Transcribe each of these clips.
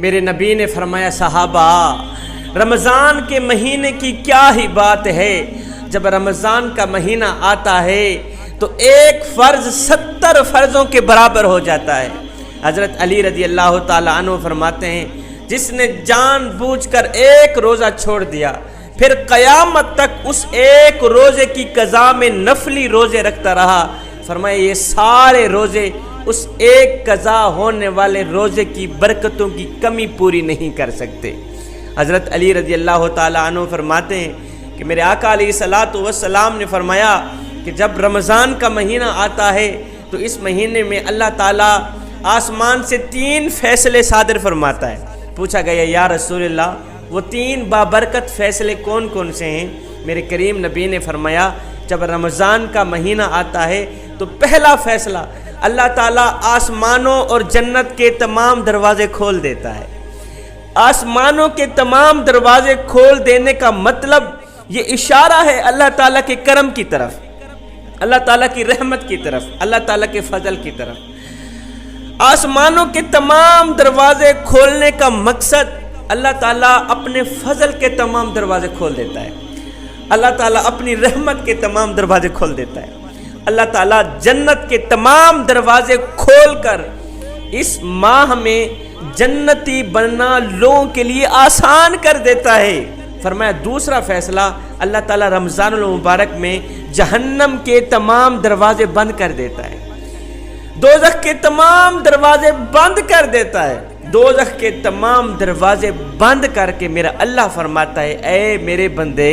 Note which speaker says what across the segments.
Speaker 1: میرے نبی نے فرمایا صحابہ رمضان کے مہینے کی کیا ہی بات ہے، جب رمضان کا مہینہ آتا ہے تو ایک فرض 70 فرضوں کے برابر ہو جاتا ہے۔ حضرت علی رضی اللہ تعالیٰ عنہ فرماتے ہیں جس نے جان بوجھ کر ایک روزہ چھوڑ دیا پھر قیامت تک اس ایک روزے کی قضا میں نفلی روزے رکھتا رہا، فرمایا یہ سارے روزے اس ایک قضا ہونے والے روزے کی برکتوں کی کمی پوری نہیں کر سکتے۔ حضرت علی رضی اللہ تعالیٰ عنہ فرماتے ہیں کہ میرے آقا علیہ الصلوۃ والسلام نے فرمایا کہ جب رمضان کا مہینہ آتا ہے تو اس مہینے میں اللہ تعالیٰ آسمان سے 3 فیصلے صادر فرماتا ہے۔ پوچھا گیا یا رسول اللہ وہ 3 بابرکت فیصلے کون کون سے ہیں؟ میرے کریم نبی نے فرمایا جب رمضان کا مہینہ آتا ہے تو پہلا فیصلہ اللہ تعالیٰ آسمانوں اور جنت کے تمام دروازے کھول دیتا ہے۔ آسمانوں کے تمام دروازے کھول دینے کا مطلب یہ اشارہ ہے اللہ تعالیٰ کے کرم کی طرف، اللہ تعالیٰ کی رحمت کی طرف، اللہ تعالیٰ کے فضل کی طرف۔ آسمانوں کے تمام دروازے کھولنے کا مقصد اللہ تعالیٰ اپنے فضل کے تمام دروازے کھول دیتا ہے، اللہ تعالیٰ اپنی رحمت کے تمام دروازے کھول دیتا ہے، اللہ تعالیٰ جنت کے تمام دروازے کھول کر اس ماہ میں جنتی بننا لوگوں کے لیے آسان کر دیتا ہے۔ فرمایا دوسرا فیصلہ اللہ تعالیٰ رمضان المبارک میں جہنم کے تمام دروازے بند کر دیتا ہے، دوزخ کے تمام دروازے بند کر دیتا ہے، دوزخ کے تمام دروازے بند کر کے میرا اللہ فرماتا ہے اے میرے بندے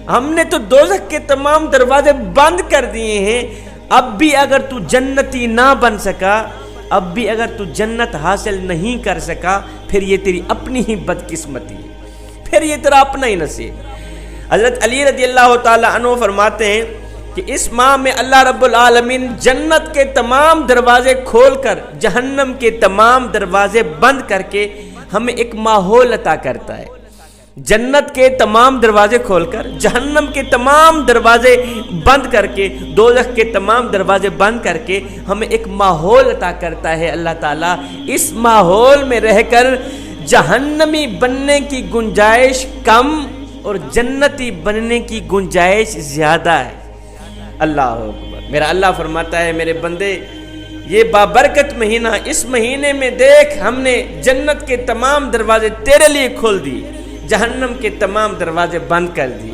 Speaker 1: ہم نے تو دوزخ کے تمام دروازے بند کر دیے ہیں، اب بھی اگر تو جنتی نہ بن سکا، اب بھی اگر تو جنت حاصل نہیں کر سکا، پھر یہ تیری اپنی ہی بدقسمتی ہے، پھر یہ تیرا اپنا ہی نصیب۔ حضرت علی رضی اللہ تعالیٰ عنہ فرماتے ہیں کہ اس ماہ میں اللہ رب العالمین جنت کے تمام دروازے کھول کر جہنم کے تمام دروازے بند کر کے ہمیں ایک ماحول عطا کرتا ہے۔ جنت کے تمام دروازے کھول کر جہنم کے تمام دروازے بند کر کے دوزخ کے تمام دروازے بند کر کے ہمیں ایک ماحول عطا کرتا ہے اللہ تعالیٰ۔ اس ماحول میں رہ کر جہنمی بننے کی گنجائش کم اور جنتی بننے کی گنجائش زیادہ ہے۔ اللہ اکبر۔ میرا اللہ فرماتا ہے میرے بندے یہ بابرکت مہینہ، اس مہینے میں دیکھ ہم نے جنت کے تمام دروازے تیرے لیے کھول دیے، جہنم کے تمام دروازے بند کر دیے،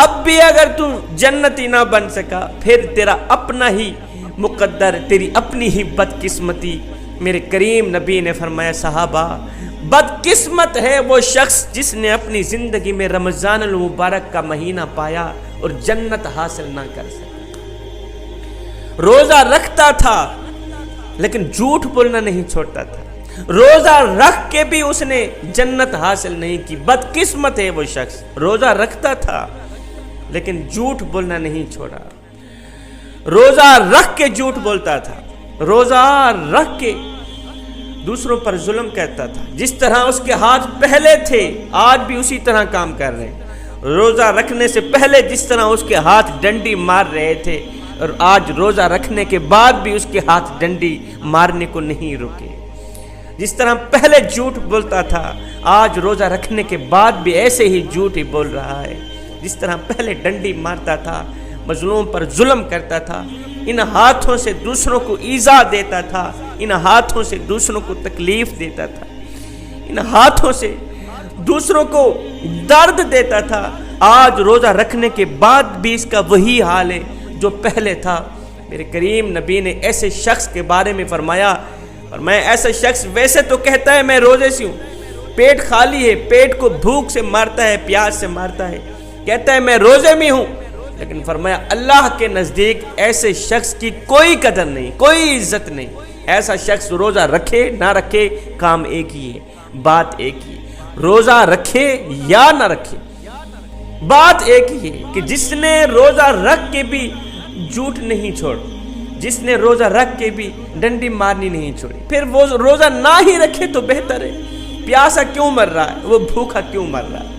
Speaker 1: اب بھی اگر تو جنتی نہ بن سکا پھر تیرا اپنا ہی مقدر، تیری اپنی ہی بدقسمتی۔ میرے کریم نبی نے فرمایا صحابہ بدقسمت ہے وہ شخص جس نے اپنی زندگی میں رمضان المبارک کا مہینہ پایا اور جنت حاصل نہ کر سکا۔ روزہ رکھتا تھا لیکن جھوٹ بولنا نہیں چھوڑتا تھا، روزہ رکھ کے بھی اس نے جنت حاصل نہیں کی۔ بدقسمت ہے وہ شخص، روزہ رکھتا تھا لیکن جھوٹ بولنا نہیں چھوڑا، روزہ رکھ کے جھوٹ بولتا تھا، روزہ رکھ کے دوسروں پر ظلم کرتا تھا۔ جس طرح اس کے ہاتھ پہلے تھے آج بھی اسی طرح کام کر رہے ہیں، روزہ رکھنے سے پہلے جس طرح اس کے ہاتھ ڈنڈی مار رہے تھے اور آج روزہ رکھنے کے بعد بھی اس کے ہاتھ ڈنڈی مارنے کو نہیں رکے۔ جس طرح پہلے جھوٹ بولتا تھا آج روزہ رکھنے کے بعد بھی ایسے ہی جھوٹ ہی بول رہا ہے۔ جس طرح پہلے ڈنڈی مارتا تھا، مظلوم پر ظلم کرتا تھا، ان ہاتھوں سے دوسروں کو ایذا دیتا تھا، ان ہاتھوں سے دوسروں کو تکلیف دیتا تھا، ان ہاتھوں سے دوسروں کو درد دیتا تھا، آج روزہ رکھنے کے بعد بھی اس کا وہی حال ہے جو پہلے تھا۔ میرے کریم نبی نے ایسے شخص کے بارے میں فرمایا، اور میں ایسا شخص ویسے تو کہتا ہے میں روزے سے ہوں، پیٹ خالی ہے، پیٹ کو بھوک سے مارتا ہے، پیاس سے مارتا ہے، کہتا ہے میں روزے میں ہوں، لیکن فرمایا اللہ کے نزدیک ایسے شخص کی کوئی قدر نہیں، کوئی عزت نہیں۔ ایسا شخص روزہ رکھے نہ رکھے کام ایک ہی ہے، بات ایک ہی ہے، روزہ رکھے یا نہ رکھے بات ایک ہی ہے کہ جس نے روزہ رکھ کے بھی جھوٹ نہیں چھوڑ، جس نے روزہ رکھ کے بھی ڈنڈی مارنی نہیں چھوڑی، پھر وہ روزہ نہ ہی رکھے تو بہتر ہے۔ پیاسا کیوں مر رہا ہے، وہ بھوکا کیوں مر رہا ہے؟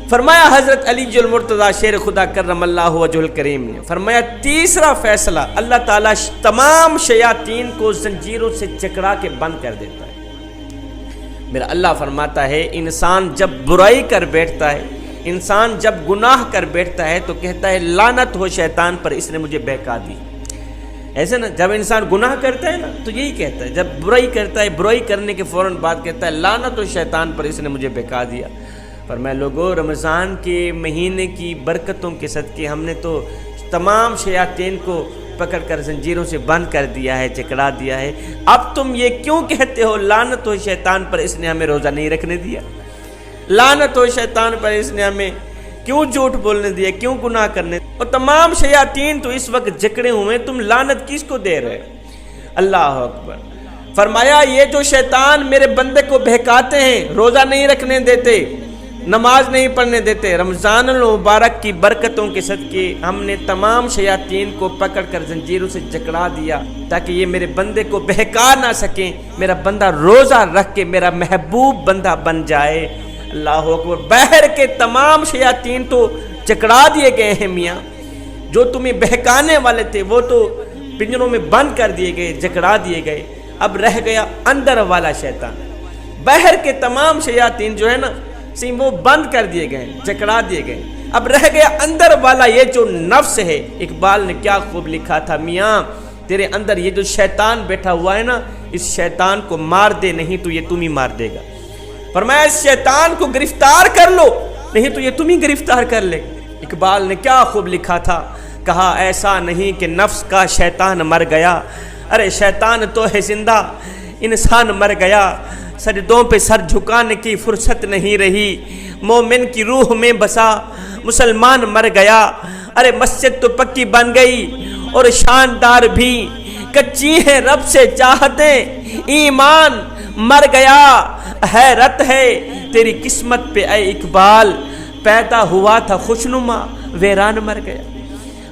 Speaker 1: فرمایا حضرت علی المرتضیٰ شیر خدا کرم اللہ وجہ الکریم نے فرمایا تیسرا فیصلہ اللہ تعالیٰ تمام شیاطین کو زنجیروں سے جکڑا کے بند کر دیتا ہے۔ میرا اللہ فرماتا ہے انسان جب برائی کر بیٹھتا ہے، انسان جب گناہ کر بیٹھتا ہے تو کہتا ہے لعنت ہو شیطان پر، اس نے مجھے بہکا دی۔ ایسے نا جب انسان گناہ کرتا ہے نا تو یہی کہتا ہے، جب برائی کرتا ہے برائی کرنے کے فوراً بعد کہتا ہے لعنت ہو شیطان پر، اس نے مجھے بہکا دیا۔ پر میں لوگوں رمضان کے مہینے کی برکتوں کے صدقے ہم نے تو تمام شیاطین کو پکڑ کر زنجیروں سے بند کر دیا ہے، جکڑا دیا ہے۔ اب تم یہ کیوں کہتے ہو لعنت ہو شیطان پر، اس نے ہمیں روزہ نہیں رکھنے دیا؟ لعنت ہو شیطان پر، اس نے ہمیں کیوں جھوٹ بولنے دیا، کیوں گناہ کرنے دیا؟ اور تمام شیاطین تو اس وقت جکڑے ہوئے، تم لعنت کس کو دے رہے؟ اللہ اکبر۔ فرمایا یہ جو شیطان میرے بندے کو بہکاتے ہیں، روزہ نہیں رکھنے دیتے، نماز نہیں پڑھنے دیتے، رمضان المبارک کی برکتوں کے صدقے ہم نے تمام شیاطین کو پکڑ کر زنجیروں سے جکڑا دیا تاکہ یہ میرے بندے کو بہکا نہ سکیں، میرا بندہ روزہ رکھ کے میرا محبوب بندہ بن جائے۔ اللہ اکبر۔ بہر کے تمام شیاطین تو جکڑا دیے گئے ہیں میاں، جو تمہیں بہکانے والے تھے وہ تو پنجروں میں بند کر دیے گئے، جکڑا دیے گئے۔ اب رہ گیا اندر والا شیطان۔ بہر کے تمام شیاطین جو ہے نا وہ بند کر دیے گئے، جکڑا دیے گئے۔ اب رہ گیا اندر والا، یہ جو نفس ہے۔ اقبال نے کیا خوب لکھا تھا، میاں تیرے اندر یہ جو شیطان بیٹھا ہوا ہے نا، اس شیطان کو مار دے، نہیں تو یہ تم ہی مار دے گا۔ فرمایا اس شیطان کو گرفتار کر لو، نہیں تو یہ تم ہی گرفتار کر لے۔ اقبال نے کیا خوب لکھا تھا، کہا ایسا نہیں کہ نفس کا شیطان مر گیا، ارے شیطان تو ہے زندہ، انسان مر گیا، سجدوں پہ سر جھکانے کی فرصت نہیں رہی، مومن کی روح میں بسا مسلمان مر گیا، ارے مسجد تو پکی بن گئی اور شاندار بھی، کچی ہے رب سے چاہتے، ایمان مر گیا، حیرت ہے تیری قسمت پہ اے اقبال، پیدا ہوا تھا خوشنما ویران مر گیا۔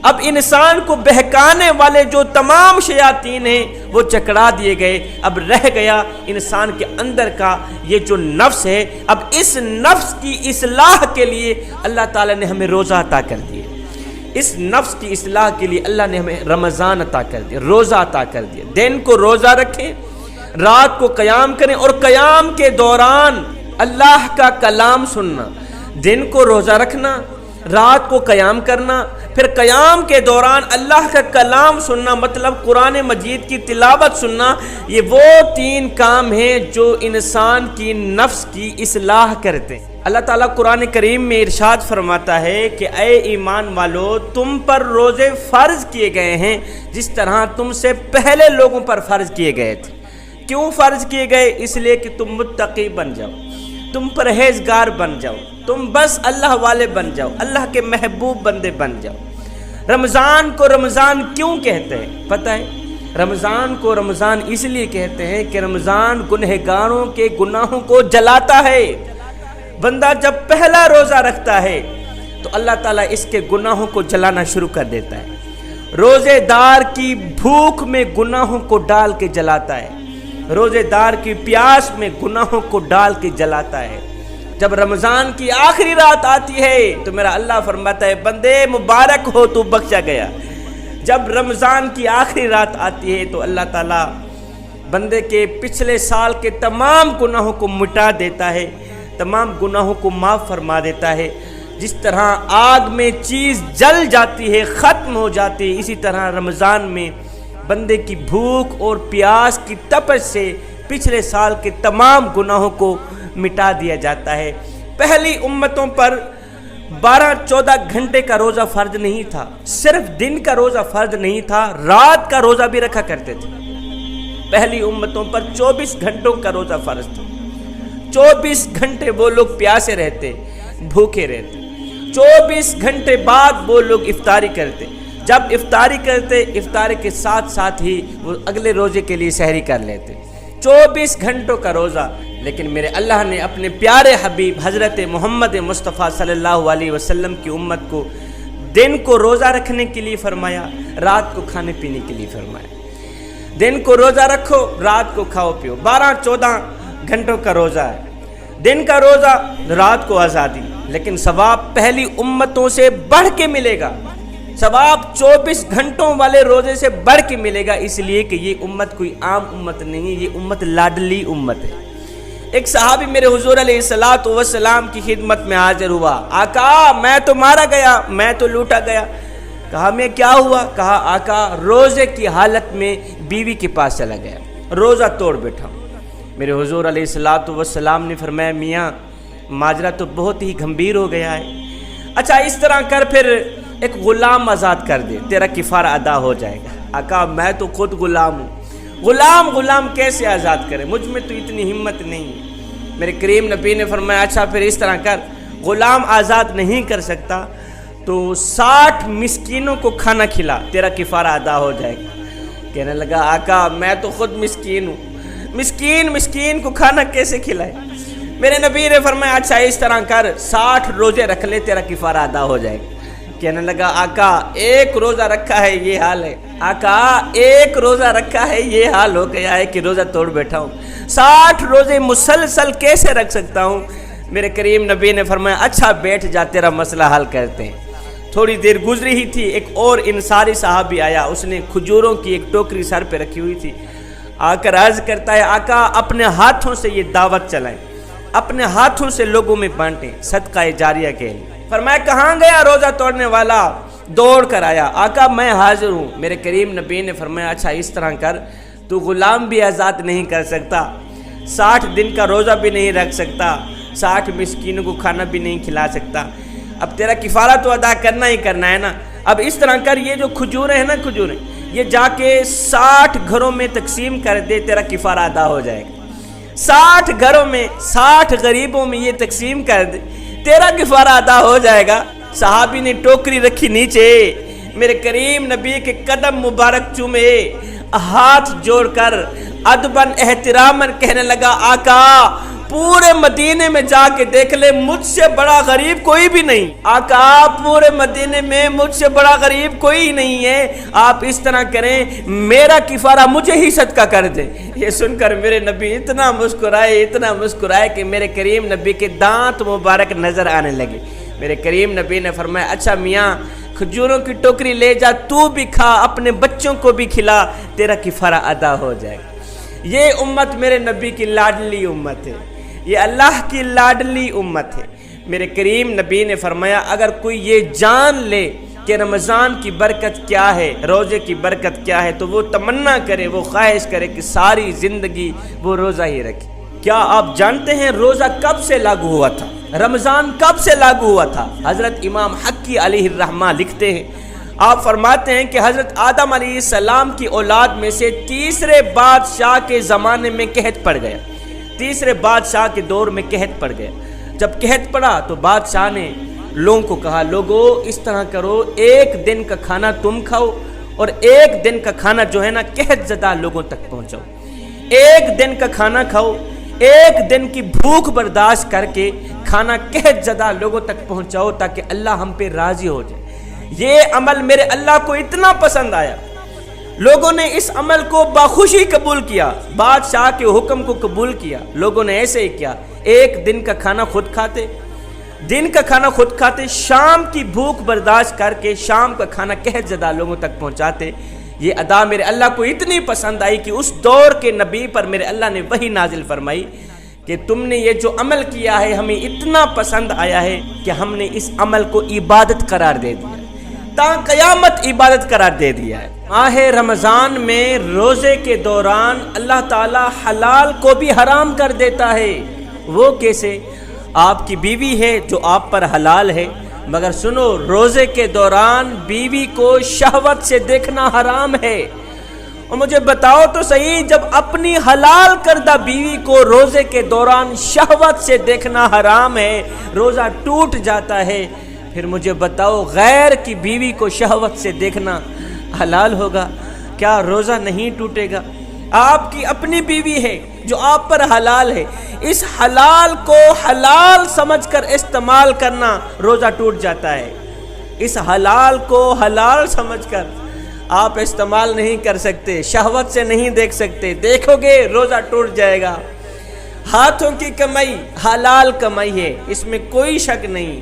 Speaker 1: اب انسان کو بہکانے والے جو تمام شیاطین ہیں وہ چکڑا دیے گئے۔ اب رہ گیا انسان کے اندر کا یہ جو نفس ہے۔ اب اس نفس کی اصلاح کے لیے اللہ تعالیٰ نے ہمیں روزہ عطا کر دیے، اس نفس کی اصلاح کے لیے اللہ نے ہمیں رمضان عطا کر دیا، روزہ عطا کر دیا۔ دن کو روزہ رکھیں، رات کو قیام کریں، اور قیام کے دوران اللہ کا کلام سننا۔ دن کو روزہ رکھنا، رات کو قیام کرنا، پھر قیام کے دوران اللہ کا کلام سننا، مطلب قرآن مجید کی تلاوت سننا۔ یہ وہ تین کام ہیں جو انسان کی نفس کی اصلاح کرتے ہیں۔ اللہ تعالیٰ قرآن کریم میں ارشاد فرماتا ہے کہ اے ایمان والو، تم پر روزے فرض کیے گئے ہیں جس طرح تم سے پہلے لوگوں پر فرض کیے گئے تھے۔ کیوں فرض کیے گئے؟ اس لیے کہ تم متقی بن جاؤ، تم پرہیزگار بن جاؤ، تم بس اللہ والے بن جاؤ، اللہ کے محبوب بندے بن جاؤ۔ رمضان کو رمضان کیوں کہتے ہیں پتہ ہے؟ رمضان کو رمضان اس لیے کہتے ہیں کہ رمضان گنہگاروں کے گناہوں کو جلاتا ہے۔ بندہ جب پہلا روزہ رکھتا ہے تو اللہ تعالیٰ اس کے گناہوں کو جلانا شروع کر دیتا ہے۔ روزے دار کی بھوک میں گناہوں کو ڈال کے جلاتا ہے، روزے دار کی پیاس میں گناہوں کو ڈال کے جلاتا ہے۔ جب رمضان کی آخری رات آتی ہے تو میرا اللہ فرماتا ہے بندے مبارک ہو، تو بخشا گیا۔ جب رمضان کی آخری رات آتی ہے تو اللہ تعالیٰ بندے کے پچھلے سال کے تمام گناہوں کو مٹا دیتا ہے، تمام گناہوں کو معاف فرما دیتا ہے۔ جس طرح آگ میں چیز جل جاتی ہے، ختم ہو جاتی ہے، اسی طرح رمضان میں بندے کی بھوک اور پیاس کی تپش سے پچھلے سال کے تمام گناہوں کو مٹا دیا جاتا ہے۔ پہلی امتوں پر 12-14 گھنٹے کا روزہ فرض نہیں تھا، صرف دن کا روزہ فرض نہیں تھا، رات کا روزہ بھی رکھا کرتے تھے۔ پہلی امتوں پر 24 گھنٹوں کا روزہ فرض تھا۔ 24 گھنٹے وہ لوگ پیاسے رہتے، بھوکے رہتے۔ 24 گھنٹے بعد وہ لوگ افطاری کرتے۔ جب افطاری کرتے، افطاری کے ساتھ ساتھ ہی وہ اگلے روزے کے لیے سحری کر لیتے۔ 24 گھنٹوں کا روزہ۔ لیکن میرے اللہ نے اپنے پیارے حبیب حضرت محمد مصطفیٰ صلی اللہ علیہ وسلم کی امت کو دن کو روزہ رکھنے کے لیے فرمایا، رات کو کھانے پینے کے لیے فرمایا۔ دن کو روزہ رکھو، رات کو کھاؤ پیو۔ 12-14 گھنٹوں کا روزہ ہے، دن کا روزہ، رات کو آزادی۔ لیکن ثواب پہلی امتوں سے بڑھ کے ملے گا، ثواب 24 گھنٹوں والے روزے سے بڑھ کے ملے گا، اس لیے کہ یہ امت کوئی عام امت نہیں ہے، یہ امت لاڈلی امت ہے۔ ایک صحابی میرے حضور علیہ الصلوۃ والسلام کی خدمت میں حاضر ہوا. آقا میں تو مارا گیا, میں تو لوٹا گیا. کہا میں کیا ہوا؟ کہا آقا روزے کی حالت میں بیوی کے پاس چلا گیا, روزہ توڑ بیٹھا. میرے حضور علیہ الصلوۃ والسلام نے فرمایا میاں ماجرا تو بہت ہی گھمبیر ہو گیا ہے. اچھا اس طرح کر پھر ایک غلام آزاد کر دے, تیرا کفارہ ادا ہو جائے گا. آقا میں تو خود غلام ہوں, غلام کیسے آزاد کرے, مجھ میں تو اتنی ہمت نہیں ہے. میرے کریم نبی نے فرمایا اچھا پھر اس طرح کر, غلام آزاد نہیں کر سکتا تو 60 مسکینوں کو کھانا کھلا, تیرا کفارہ ادا ہو جائے گا. کہنے لگا آقا میں تو خود مسکین ہوں, مسکین کو کھانا کیسے کھلائے؟ میرے نبی نے فرمایا اچھا اس طرح کر 60 روزے رکھ لے, تیرا کفارہ ادا ہو جائے گا. کہنے لگا آقا ایک روزہ رکھا ہے یہ حال ہے, آقا ایک روزہ رکھا ہے یہ حال ہو گیا ہے کہ روزہ توڑ بیٹھا ہوں, 60 روزے مسلسل کیسے رکھ سکتا ہوں؟ میرے کریم نبی نے فرمایا اچھا بیٹھ جا, تیرا مسئلہ حل کرتے ہیں. تھوڑی دیر گزری ہی تھی, ایک اور انصاری صحابی آیا, اس نے کھجوروں کی ایک ٹوکری سر پہ رکھی ہوئی تھی. آ کر عرض کرتا ہے آقا اپنے ہاتھوں سے یہ دعوت چلائیں, اپنے ہاتھوں سے لوگوں میں بانٹیں صدقہ جاریہ کے لیے. فرمایا کہاں گیا روزہ توڑنے والا؟ دوڑ کر آیا, آقا میں حاضر ہوں. میرے کریم نبی نے فرمایا اچھا اس طرح کر, تو غلام بھی آزاد نہیں کر سکتا, 60 دن کا روزہ بھی نہیں رکھ سکتا, 60 مسکینوں کو کھانا بھی نہیں کھلا سکتا, اب تیرا کفارہ تو ادا کرنا ہی کرنا ہے نا. اب اس طرح کر یہ جو کھجوریں ہیں نا, کھجوریں یہ جا کے 60 گھروں میں تقسیم کر دے, تیرا کفارہ ادا ہو جائے گا. 60 گھروں میں 60 غریبوں میں یہ تقسیم کر دے, تیرا کفارہ ادا ہو جائے گا. صحابی نے ٹوکری رکھی نیچے, میرے کریم نبی کے قدم مبارک چومے, ہاتھ جوڑ کر ادباً احتراماً کہنے لگا آقا پورے مدینے میں جا کے دیکھ لے, مجھ سے بڑا غریب کوئی بھی نہیں. آقا پورے مدینے میں مجھ سے بڑا غریب کوئی نہیں ہے, آپ اس طرح کریں میرا کفارہ مجھے ہی صدقہ کر دیں. یہ سن کر میرے نبی اتنا مسکرائے کہ میرے کریم نبی کے دانت مبارک نظر آنے لگے. میرے کریم نبی نے فرمایا اچھا میاں کھجوروں کی ٹوکری لے جا, تو بھی کھا, اپنے بچوں کو بھی کھلا, تیرا کفارہ ادا ہو جائے گا. یہ امت میرے نبی کی لاڈلی امت ہے, یہ اللہ کی لاڈلی امت ہے. میرے کریم نبی نے فرمایا اگر کوئی یہ جان لے کہ رمضان کی برکت کیا ہے, روزے کی برکت کیا ہے, تو وہ تمنا کرے, وہ خواہش کرے کہ ساری زندگی وہ روزہ ہی رکھے. کیا آپ جانتے ہیں روزہ کب سے لاگو ہوا تھا؟ رمضان کب سے لاگو ہوا تھا؟ حضرت امام حقی علیہ الرحمہ لکھتے ہیں, آپ فرماتے ہیں کہ حضرت آدم علیہ السلام کی اولاد میں سے تیسرے بادشاہ کے زمانے میں قحط پڑ گیا, تیسرے بادشاہ کے دور میں قحط پڑ گیا. جب قحط پڑا تو بادشاہ نے لوگوں کو کہا لوگو اس طرح کرو, ایک دن کا کھانا تم کھاؤ اور ایک دن کا کھانا جو ہے نا قحط زدہ لوگوں تک پہنچاؤ. ایک دن کا کھانا کھاؤ, ایک دن کی بھوک برداشت کر کے کھانا قحط زدہ لوگوں تک پہنچاؤ تاکہ اللہ ہم پہ راضی ہو جائے. یہ عمل میرے اللہ کو اتنا پسند آیا, لوگوں نے اس عمل کو بخوشی قبول کیا, بادشاہ کے حکم کو قبول کیا. لوگوں نے ایسے ہی کیا, ایک دن کا کھانا خود کھاتے, شام کی بھوک برداشت کر کے شام کا کھانا قحط زدہ لوگوں تک پہنچاتے. یہ ادا میرے اللہ کو اتنی پسند آئی کہ اس دور کے نبی پر میرے اللہ نے وحی نازل فرمائی کہ تم نے یہ جو عمل کیا ہے ہمیں اتنا پسند آیا ہے کہ ہم نے اس عمل کو عبادت قرار دے دیا, تا قیامت عبادت قرار دے دیا ہے. ماہ رمضان میں روزے کے دوران اللہ تعالی حلال کو بھی حرام کر دیتا ہے. وہ کیسے؟ آپ کی بیوی ہے جو آپ پر حلال ہے, مگر سنو روزے کے دوران بیوی کو شہوت سے دیکھنا حرام ہے. اور مجھے بتاؤ تو صحیح, جب اپنی حلال کردہ بیوی کو روزے کے دوران شہوت سے دیکھنا حرام ہے, روزہ ٹوٹ جاتا ہے, پھر مجھے بتاؤ غیر کی بیوی کو شہوت سے دیکھنا حلال ہوگا؟ کیا روزہ نہیں ٹوٹے گا؟ آپ کی اپنی بیوی ہے جو آپ پر حلال ہے, اس حلال کو حلال سمجھ کر استعمال کرنا روزہ ٹوٹ جاتا ہے. اس حلال کو حلال سمجھ کر آپ استعمال نہیں کر سکتے, شہوت سے نہیں دیکھ سکتے, دیکھو گے روزہ ٹوٹ جائے گا. ہاتھوں کی کمائی حلال کمائی ہے, اس میں کوئی شک نہیں.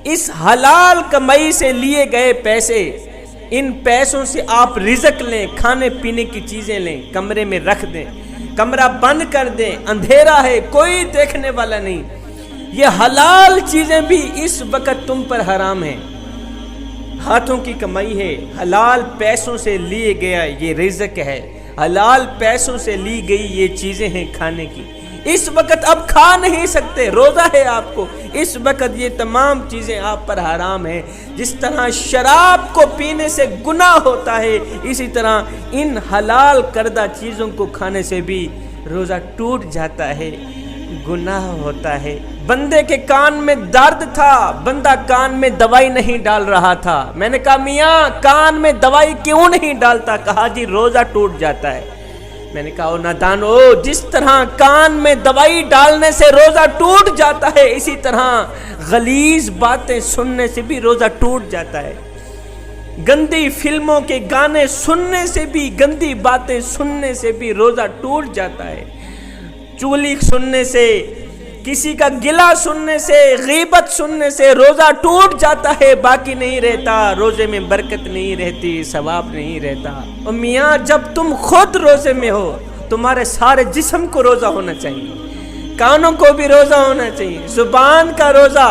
Speaker 1: اس حلال کمائی سے لیے گئے پیسے, ان پیسوں سے آپ رزق لیں, کھانے پینے کی چیزیں لیں, کمرے میں رکھ دیں, کمرہ بند کر دیں، اندھیرا ہے، کوئی دیکھنے والا نہیں، یہ حلال چیزیں بھی اس وقت تم پر حرام ہیں۔ ہاتھوں کی کمائی ہے، حلال پیسوں سے لیے گیا یہ رزق ہے، حلال پیسوں سے لی گئی یہ چیزیں ہیں کھانے کی، اس وقت اب کھا نہیں سکتے، روزہ ہے آپ کو، اس وقت یہ تمام چیزیں آپ پر حرام ہیں۔ جس طرح شراب کو پینے سے گناہ ہوتا ہے، اسی طرح ان حلال کردہ چیزوں کو کھانے سے بھی روزہ ٹوٹ جاتا ہے، گناہ ہوتا ہے۔ بندے کے کان میں درد تھا، بندہ کان میں دوائی نہیں ڈال رہا تھا، میں نے کہا میاں کان میں دوائی کیوں نہیں ڈالتا؟ کہا جی روزہ ٹوٹ جاتا ہے۔ میں نے کہا او نادانو، جس طرح کان میں دوائی ڈالنے سے روزہ ٹوٹ جاتا ہے، اسی طرح غلیظ باتیں سننے سے بھی روزہ ٹوٹ جاتا ہے۔ گندی فلموں کے گانے سننے سے بھی، گندی باتیں سننے سے بھی روزہ ٹوٹ جاتا ہے۔ چغلی سننے سے، کسی کا گلہ سننے سے، غیبت سننے سے روزہ ٹوٹ جاتا ہے، باقی نہیں رہتا، روزے میں برکت نہیں رہتی، ثواب نہیں رہتا۔ اور میاں جب تم خود روزے میں ہو، تمہارے سارے جسم کو روزہ ہونا چاہیے، کانوں کو بھی روزہ ہونا چاہیے، زبان کا روزہ،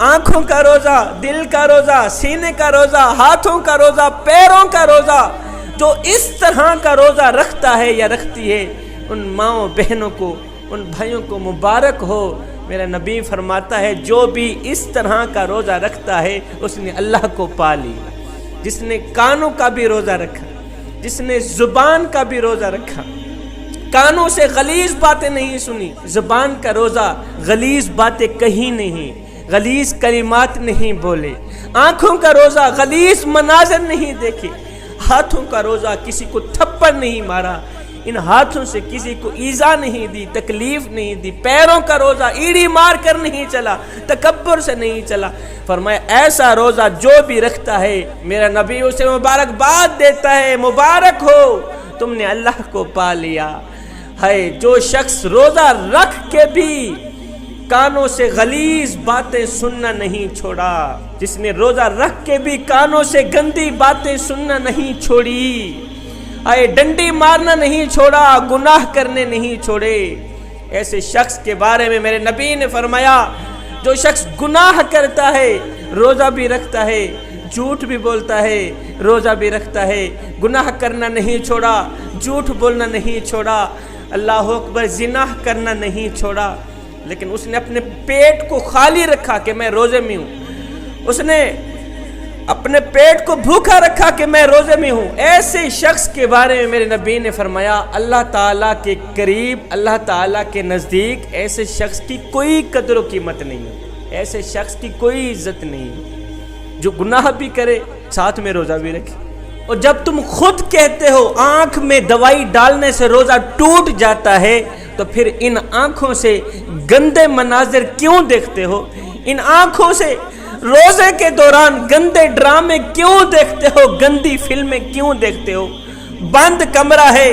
Speaker 1: آنکھوں کا روزہ، دل کا روزہ، سینے کا روزہ، ہاتھوں کا روزہ، پیروں کا روزہ۔ جو اس طرح کا روزہ رکھتا ہے یا رکھتی ہے، ان ماؤں بہنوں کو، ان بھائیوں کو مبارک ہو۔ میرا نبی فرماتا ہے جو بھی اس طرح کا روزہ رکھتا ہے اس نے اللہ کو پا لی۔ جس نے کانوں کا بھی روزہ رکھا، جس نے زبان کا بھی روزہ رکھا، کانوں سے غلیظ باتیں نہیں سنی، زبان کا روزہ غلیظ باتیں کہیں نہیں، غلیظ کلمات نہیں بولے، آنکھوں کا روزہ غلیظ مناظر نہیں دیکھے، ہاتھوں کا روزہ کسی کو تھپڑ نہیں مارا، ان ہاتھوں سے کسی کو ایذا نہیں دی، تکلیف نہیں دی، پیروں کا روزہ ایڑی مار کر نہیں چلا، تکبر سے نہیں چلا۔ فرمایا ایسا روزہ جو بھی رکھتا ہے میرا نبی اسے مبارکباد دیتا ہے، مبارک ہو تم نے اللہ کو پا لیا ہے۔ جو شخص روزہ رکھ کے بھی کانوں سے غلیظ باتیں سننا نہیں چھوڑا، جس نے روزہ رکھ کے بھی کانوں سے گندی باتیں سننا نہیں چھوڑی، آئے ڈنڈی مارنا نہیں چھوڑا، گناہ کرنے نہیں چھوڑے، ایسے شخص کے بارے میں میرے نبی نے فرمایا جو شخص گناہ کرتا ہے، روزہ بھی رکھتا ہے، جھوٹ بھی بولتا ہے، روزہ بھی رکھتا ہے، گناہ کرنا نہیں چھوڑا، جھوٹ بولنا نہیں چھوڑا، اللہ اکبر، زنا کرنا نہیں چھوڑا، لیکن اس نے اپنے پیٹ کو خالی رکھا کہ میں روزے میں ہوں، اس نے اپنے پیٹ کو بھوکا رکھا کہ میں روزے میں ہوں، ایسے شخص کے بارے میں میرے نبی نے فرمایا اللہ تعالیٰ کے قریب، اللہ تعالیٰ کے نزدیک ایسے شخص کی کوئی قدر و قیمت نہیں ہے، ایسے شخص کی کوئی عزت نہیں ہے جو گناہ بھی کرے ساتھ میں روزہ بھی رکھے۔ اور جب تم خود کہتے ہو آنکھ میں دوائی ڈالنے سے روزہ ٹوٹ جاتا ہے، تو پھر ان آنکھوں سے گندے مناظر کیوں دیکھتے ہو؟ ان آنکھوں سے روزے کے دوران گندے ڈرامے کیوں دیکھتے ہو؟ گندی فلمیں کیوں دیکھتے ہو؟ بند کمرہ ہے،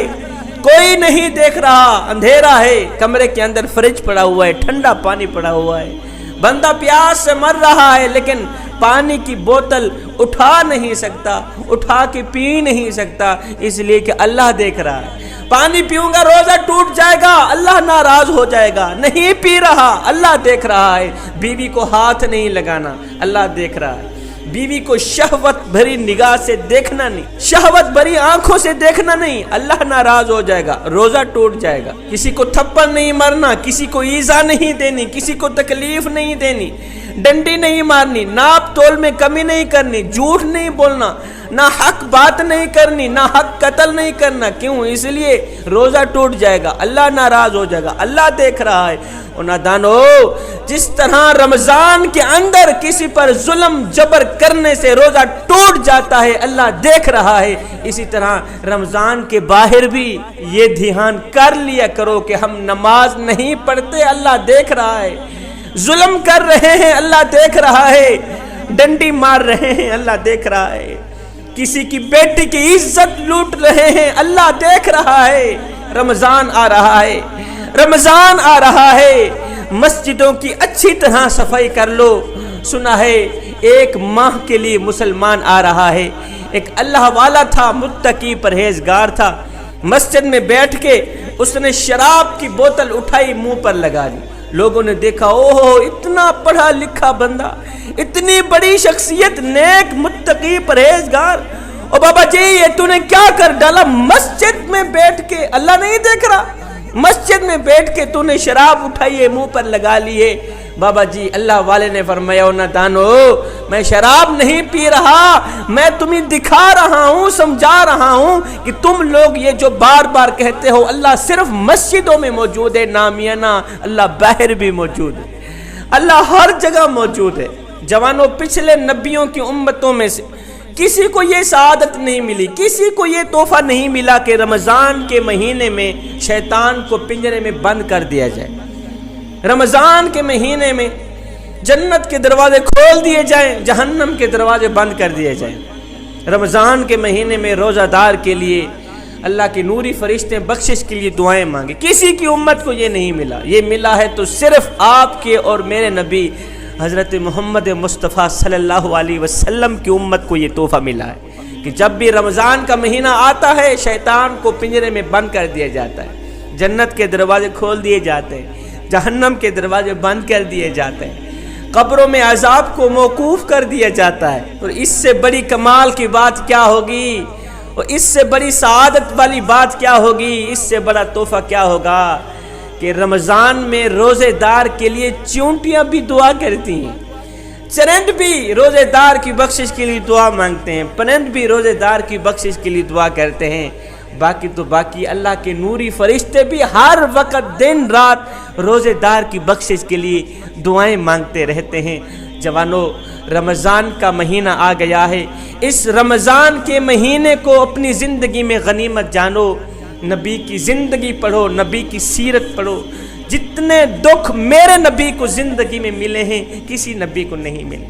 Speaker 1: کوئی نہیں دیکھ رہا، اندھیرا ہے، کمرے کے اندر فریج پڑا ہوا ہے، ٹھنڈا پانی پڑا ہوا ہے، بندہ پیاس سے مر رہا ہے لیکن پانی کی بوتل اٹھا نہیں سکتا، اٹھا کے پی نہیں سکتا، اس لیے کہ اللہ دیکھ رہا ہے۔ پانی پیوں گا روزہ ٹوٹ جائے گا، اللہ ناراض ہو جائے گا، نہیں پی رہا، اللہ دیکھ رہا ہے۔ بیوی کو ہاتھ نہیں لگانا، اللہ دیکھ رہا ہے۔ بیوی کو شہوت بھری نگاہ سے دیکھنا نہیں، شہوت بھری آنکھوں سے دیکھنا نہیں، اللہ ناراض ہو جائے گا، روزہ ٹوٹ جائے گا۔ کسی کو تھپڑ نہیں مارنا، کسی کو ایذا نہیں دینی، کسی کو تکلیف نہیں دینی، ڈنڈی نہیں مارنی، ناپ تول میں کمی نہیں کرنی، جھوٹ نہیں بولنا، نہ حق بات نہیں کرنی، نہ حق قتل نہیں کرنا۔ کیوں؟ اس لیے روزہ ٹوٹ جائے گا، اللہ ناراض ہو جائے گا، اللہ دیکھ رہا ہے۔ اور نادانو، جس طرح رمضان کے اندر کسی پر ظلم جبر کرنے سے روزہ ٹوٹ جاتا ہے، اللہ دیکھ رہا ہے، اسی طرح رمضان کے باہر بھی یہ دھیان کر لیا کرو کہ ہم نماز نہیں پڑھتے، اللہ دیکھ رہا ہے، ظلم کر رہے ہیں، اللہ دیکھ رہا ہے، ڈنڈی مار رہے ہیں، اللہ دیکھ رہا ہے، کسی کی بیٹی کی عزت لوٹ رہے ہیں، اللہ دیکھ رہا ہے۔ رمضان آ رہا ہے، رمضان آ رہا ہے، مسجدوں کی اچھی طرح صفائی کر لو۔ سنا ہے ایک ماہ کے لیے مسلمان آ رہا ہے، ایک اللہ والا تھا، متقی پرہیزگار تھا، مسجد میں بیٹھ کے اس نے شراب کی بوتل اٹھائی منہ پر لگا دی. لوگوں نے دیکھا اوہ اتنا پڑھا لکھا بندہ, اتنی بڑی شخصیت, نیک متقی پرہیزگار, او بابا جی یہ تو نے کیا کر ڈالا؟ مسجد میں بیٹھ کے اللہ نہیں دیکھ رہا؟ مسجد میں بیٹھ کے تو نے شراب اٹھائی ہے منہ پر لگا لی ہے. بابا جی اللہ والے نے فرمایا نہ دانو, میں شراب نہیں پی رہا, میں تمہیں دکھا رہا ہوں, سمجھا رہا ہوں کہ تم لوگ یہ جو بار بار کہتے ہو اللہ صرف مسجدوں میں موجود ہے, نامیانہ اللہ باہر بھی موجود ہے, اللہ ہر جگہ موجود ہے. جوانوں, پچھلے نبیوں کی امتوں میں سے کسی کو یہ سعادت نہیں ملی, کسی کو یہ تحفہ نہیں ملا کہ رمضان کے مہینے میں شیطان کو پنجرے میں بند کر دیا جائے, رمضان کے مہینے میں جنت کے دروازے کھول دیے جائیں, جہنم کے دروازے بند کر دیے جائیں. رمضان کے مہینے میں روزہ دار کے لیے اللہ کے نوری فرشتے بخشش کے لیے دعائیں مانگے. کسی کی امت کو یہ نہیں ملا. یہ ملا ہے تو صرف آپ کے اور میرے نبی حضرت محمد مصطفیٰ صلی اللہ علیہ وسلم کی امت کو یہ تحفہ ملا ہے کہ جب بھی رمضان کا مہینہ آتا ہے شیطان کو پنجرے میں بند کر دیا جاتا ہے, جنت کے دروازے کھول دیے جاتے ہیں, جہنم کے دروازے بند کر دیے جاتے ہیں, قبروں میں عذاب کو موقوف کر دیا جاتا ہے. اور اس سے بڑی کمال کی بات کیا ہوگی, اور اس سے بڑی سعادت والی بات کیا ہوگی, اس سے بڑا تحفہ کیا ہوگا کہ رمضان میں روزے دار کے لیے چونٹیاں بھی دعا کرتی ہیں, چرند بھی روزے دار کی بخشش کے لیے دعا مانگتے ہیں, پرند بھی روزے دار کی بخشش کے لیے دعا کرتے ہیں. باقی تو باقی اللہ کے نوری فرشتے بھی ہر وقت دن رات روزے دار کی بخشش کے لیے دعائیں مانگتے رہتے ہیں. جوانوں, رمضان کا مہینہ آ گیا ہے, اس رمضان کے مہینے کو اپنی زندگی میں غنیمت جانو. نبی کی زندگی پڑھو, نبی کی سیرت پڑھو. جتنے دکھ میرے نبی کو زندگی میں ملے ہیں کسی نبی کو نہیں ملے,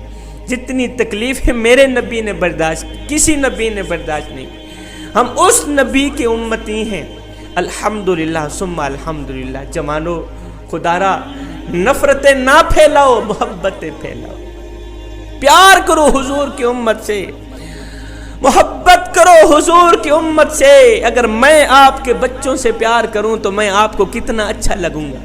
Speaker 1: جتنی تکلیفیں میرے نبی نے برداشت کسی نبی نے برداشت نہیں کی. ہم اس نبی کے امتی ہیں, الحمدللہ ثم الحمدللہ. جوانو, خدارا نفرتیں نہ پھیلاؤ, محبتیں پھیلاؤ, پیار کرو حضور کی امت سے, محبت کرو حضور کی امت سے. اگر میں آپ کے بچوں سے پیار کروں تو میں آپ کو کتنا اچھا لگوں گا,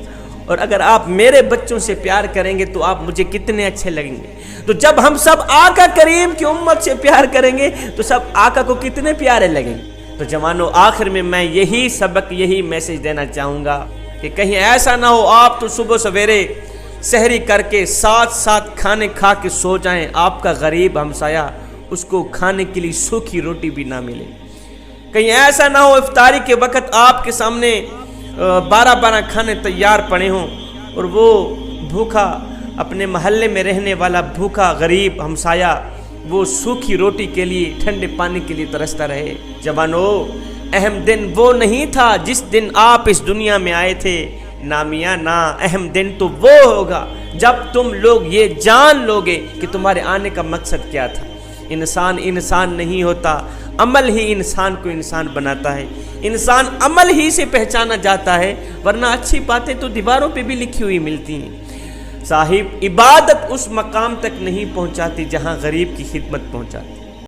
Speaker 1: اور اگر آپ میرے بچوں سے پیار کریں گے تو آپ مجھے کتنے اچھے لگیں گے. تو جب ہم سب آقا کریم کی امت سے پیار کریں گے تو سب آقا کو کتنے پیارے لگیں گے. تو جوانوں, آخر میں میں یہی سبق, یہی میسج دینا چاہوں گا کہ کہیں ایسا نہ ہو آپ تو صبح سویرے سحری کر کے ساتھ ساتھ کھانے کھا کے سو جائیں, آپ کا غریب ہمسایہ اس کو کھانے کے لیے سوکھی روٹی بھی نہ ملے. کہیں ایسا نہ ہو افطاری کے وقت آپ کے سامنے 12 کھانے تیار پڑے ہوں اور وہ بھوکا, اپنے محلے میں رہنے والا بھوکا غریب ہمسایہ وہ سوکھی روٹی کے لیے, ٹھنڈے پانی کے لیے ترستا رہے. جوانو, اہم دن وہ نہیں تھا جس دن آپ اس دنیا میں آئے تھے, نامیانہ اہم دن تو وہ ہوگا جب تم لوگ یہ جان لوگے کہ تمہارے آنے کا مقصد کیا تھا. انسان نہیں ہوتا, عمل ہی انسان کو انسان بناتا ہے. انسان عمل ہی سے پہچانا جاتا ہے, ورنہ اچھی باتیں تو دیواروں پہ بھی لکھی ہوئی ملتی ہیں. صاحب عبادت اس مقام تک نہیں پہنچاتی جہاں غریب کی خدمت پہنچاتی.